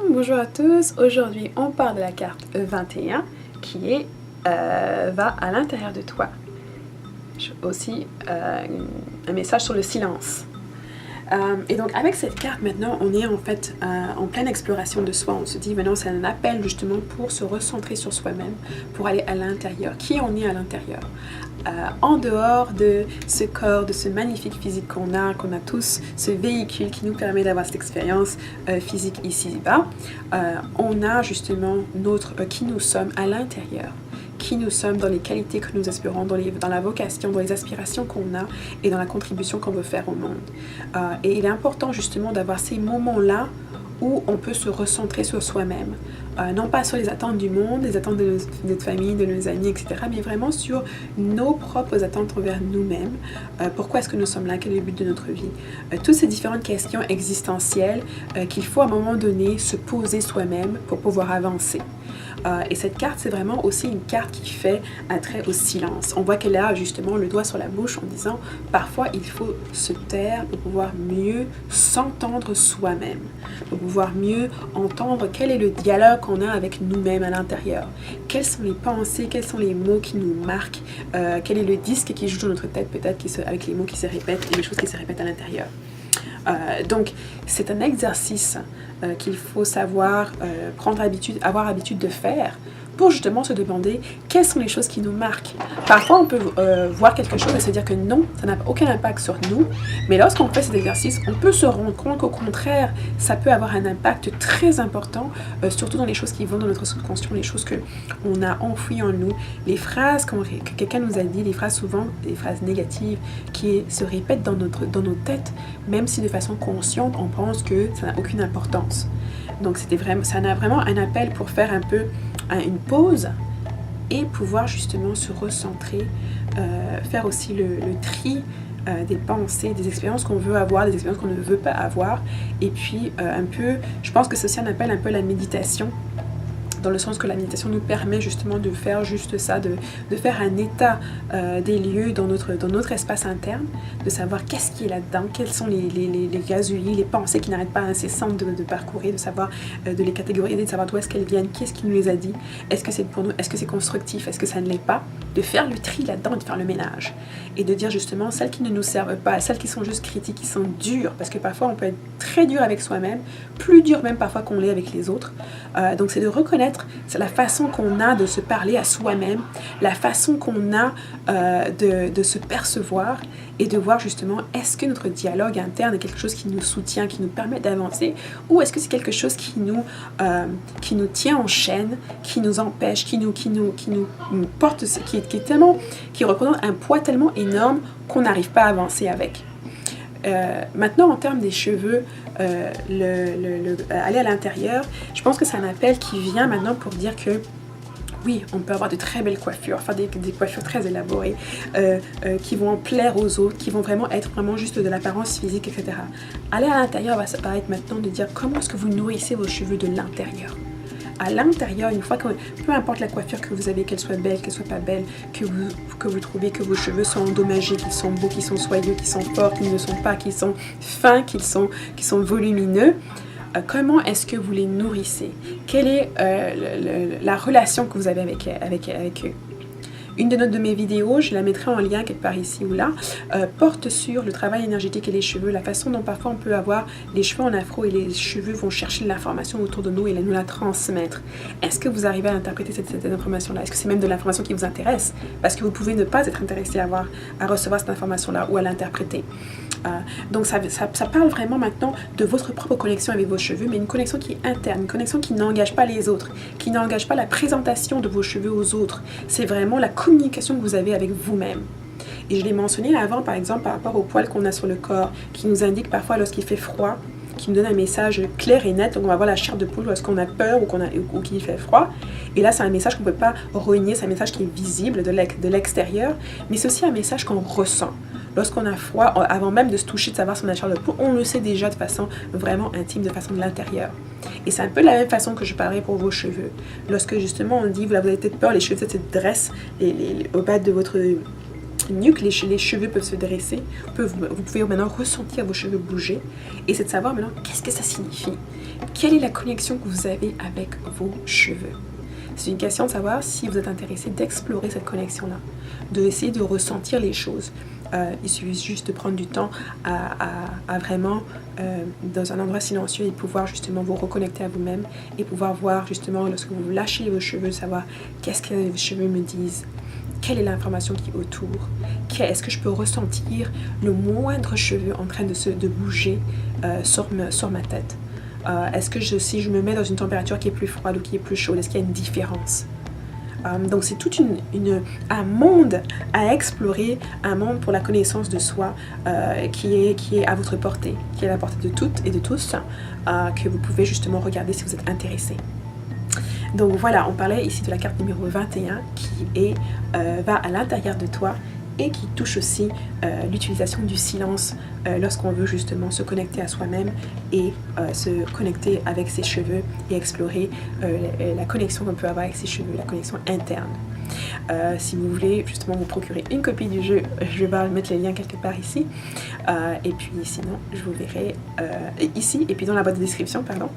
Bonjour à tous, aujourd'hui on parle de la carte 21 qui est va à l'intérieur de toi. Aussi un message sur le silence. Et donc avec cette carte maintenant on est en fait en pleine exploration de soi. On se dit maintenant c'est un appel justement pour se recentrer sur soi-même, pour aller à l'intérieur. Qui on est à l'intérieur, en dehors de ce corps, de ce magnifique physique qu'on a tous, ce véhicule qui nous permet d'avoir cette expérience physique ici-bas. On a justement qui nous sommes à l'intérieur, qui nous sommes dans les qualités que nous espérons, dans la vocation, dans les aspirations qu'on a et dans la contribution qu'on veut faire au monde. Et il est important justement d'avoir ces moments-là où on peut se recentrer sur soi-même. Non pas sur les attentes du monde, les attentes de notre famille, de nos amis, etc. mais vraiment sur nos propres attentes envers nous-mêmes. Pourquoi est-ce que nous sommes là? Quel est le but de notre vie? Toutes ces différentes questions existentielles qu'il faut à un moment donné se poser soi-même pour pouvoir avancer. Et cette carte, c'est vraiment aussi une carte qui fait un trait au silence. On voit qu'elle a justement le doigt sur la bouche en disant parfois il faut se taire pour pouvoir mieux s'entendre soi-même, pour pouvoir mieux entendre quel est le dialogue qu'on a avec nous-mêmes à l'intérieur. Quelles sont les pensées, quels sont les mots qui nous marquent, quel est le disque qui joue dans notre tête peut-être avec les mots qui se répètent et les choses qui se répètent à l'intérieur. Donc c'est un exercice qu'il faut savoir avoir habitude de faire pour justement se demander quelles sont les choses qui nous marquent. Parfois on peut voir quelque chose et se dire que non, ça n'a aucun impact sur nous, mais lorsqu'on fait cet exercice, on peut se rendre compte qu'au contraire, ça peut avoir un impact très important, surtout dans les choses qui vont dans notre subconscient, les choses qu'on a enfouies en nous, les phrases que quelqu'un nous a dit, les phrases souvent, des phrases négatives qui se répètent dans nos têtes, même si de façon consciente, on pense que ça n'a aucune importance. Donc ça a vraiment un appel pour faire un peu une pause et pouvoir justement se recentrer, faire aussi le tri des pensées, des expériences qu'on veut avoir, des expériences qu'on ne veut pas avoir. Et puis je pense que c'est aussi un appel un peu à la méditation, dans le sens que la méditation nous permet justement de faire juste ça, de faire un état des lieux dans notre espace interne, de savoir qu'est-ce qui est là-dedans, quels sont les gazouillis, les pensées qui n'arrêtent pas incessantes de parcourir, de savoir, de les catégoriser, de savoir d'où est-ce qu'elles viennent, qu'est-ce qui nous les a dit, est-ce que c'est pour nous, est-ce que c'est constructif, est-ce que ça ne l'est pas, de faire le tri là-dedans, de faire le ménage, et de dire justement celles qui ne nous servent pas, celles qui sont juste critiques, qui sont dures, parce que parfois on peut être très dur avec soi-même, plus dur même parfois qu'on l'est avec les autres. Donc c'est de reconnaître, c'est la façon qu'on a de se parler à soi-même, la façon qu'on a de se percevoir et de voir justement est-ce que notre dialogue interne est quelque chose qui nous soutient, qui nous permet d'avancer, ou est-ce que c'est quelque chose qui nous tient en chaîne, qui nous empêche, qui nous porte, qui représente un poids tellement énorme qu'on n'arrive pas à avancer avec. Maintenant en termes des cheveux, aller à l'intérieur, je pense que c'est un appel qui vient maintenant pour dire que oui, on peut avoir de très belles coiffures, faire des coiffures très élaborées, qui vont plaire aux autres, qui vont vraiment être juste de l'apparence physique, etc. Aller à l'intérieur va être maintenant de dire comment est-ce que vous nourrissez vos cheveux de l'intérieur. À l'intérieur, une fois que, peu importe la coiffure que vous avez, qu'elle soit belle, qu'elle soit pas belle, que vous trouvez que vos cheveux sont endommagés, qu'ils sont beaux, qu'ils sont soyeux, qu'ils sont forts, qu'ils ne sont pas, qu'ils sont fins, qu'ils sont volumineux, comment est-ce que vous les nourrissez? Quelle est la relation que vous avez avec eux? Une de mes vidéos, je la mettrai en lien quelque part ici ou là, porte sur le travail énergétique et les cheveux, la façon dont parfois on peut avoir les cheveux en afro et les cheveux vont chercher de l'information autour de nous et nous la transmettre. Est-ce que vous arrivez à interpréter cette information-là? Est-ce que c'est même de l'information qui vous intéresse? Parce que vous pouvez ne pas être intéressé à recevoir cette information-là ou à l'interpréter. Donc ça parle vraiment maintenant de votre propre connexion avec vos cheveux, mais une connexion qui est interne, une connexion qui n'engage pas les autres, qui n'engage pas la présentation de vos cheveux aux autres. C'est vraiment la communication que vous avez avec vous-même. Et je l'ai mentionné avant, par exemple, par rapport aux poils qu'on a sur le corps, qui nous indiquent parfois lorsqu'il fait froid, qui nous donne un message clair et net. Donc on va voir la chair de poule lorsqu'on a peur ou qu'il fait froid. Et là c'est un message qu'on ne peut pas renier, c'est un message qui est visible de l'extérieur, mais c'est aussi un message qu'on ressent. Lorsqu'on a froid, avant même de se toucher, de savoir si on a chair de poule, on le sait déjà de façon vraiment intime, de façon de l'intérieur. Et c'est un peu de la même façon que je parlerai pour vos cheveux. Lorsque justement on dit, vous avez peut-être peur, les cheveux se dressent au bas de votre mieux que les cheveux peuvent se dresser, vous pouvez maintenant ressentir vos cheveux bouger. Et c'est de savoir maintenant qu'est-ce que ça signifie. Quelle est la connexion que vous avez avec vos cheveux? C'est une question de savoir si vous êtes intéressé d'explorer cette connexion-là, d'essayer de ressentir les choses. Il suffit juste de prendre du temps à vraiment, dans un endroit silencieux, et pouvoir justement vous reconnecter à vous-même et pouvoir voir justement, lorsque vous lâchez vos cheveux, savoir qu'est-ce que vos cheveux me disent. Quelle est l'information qui est autour? Est-ce que je peux ressentir le moindre cheveu en train de bouger sur ma tête? Est-ce que si je me mets dans une température qui est plus froide ou qui est plus chaude, est-ce qu'il y a une différence? Donc c'est tout un monde à explorer, un monde pour la connaissance de soi qui est à votre portée, qui est à la portée de toutes et de tous, que vous pouvez justement regarder si vous êtes intéressé. Donc voilà, on parlait ici de la carte numéro 21 qui va à l'intérieur de toi et qui touche aussi l'utilisation du silence lorsqu'on veut justement se connecter à soi-même et se connecter avec ses cheveux et explorer la connexion qu'on peut avoir avec ses cheveux, la connexion interne. Si vous voulez justement vous procurer une copie du jeu, je vais mettre les liens quelque part ici. Et puis sinon, je vous verrai ici et puis dans la boîte de description, pardon.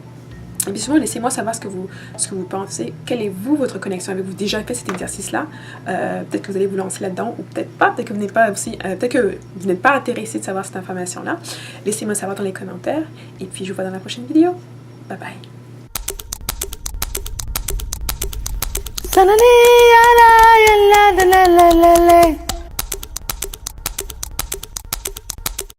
Et puis souvent, laissez-moi savoir ce que vous pensez. Quelle est votre connexion? Avez-vous déjà fait cet exercice-là? Peut-être que vous allez vous lancer là-dedans ou peut-être pas. Peut-être que vous n'êtes pas peut-être que vous n'êtes pas intéressé de savoir cette information-là. Laissez-moi savoir dans les commentaires. Et puis, je vous vois dans la prochaine vidéo. Bye bye.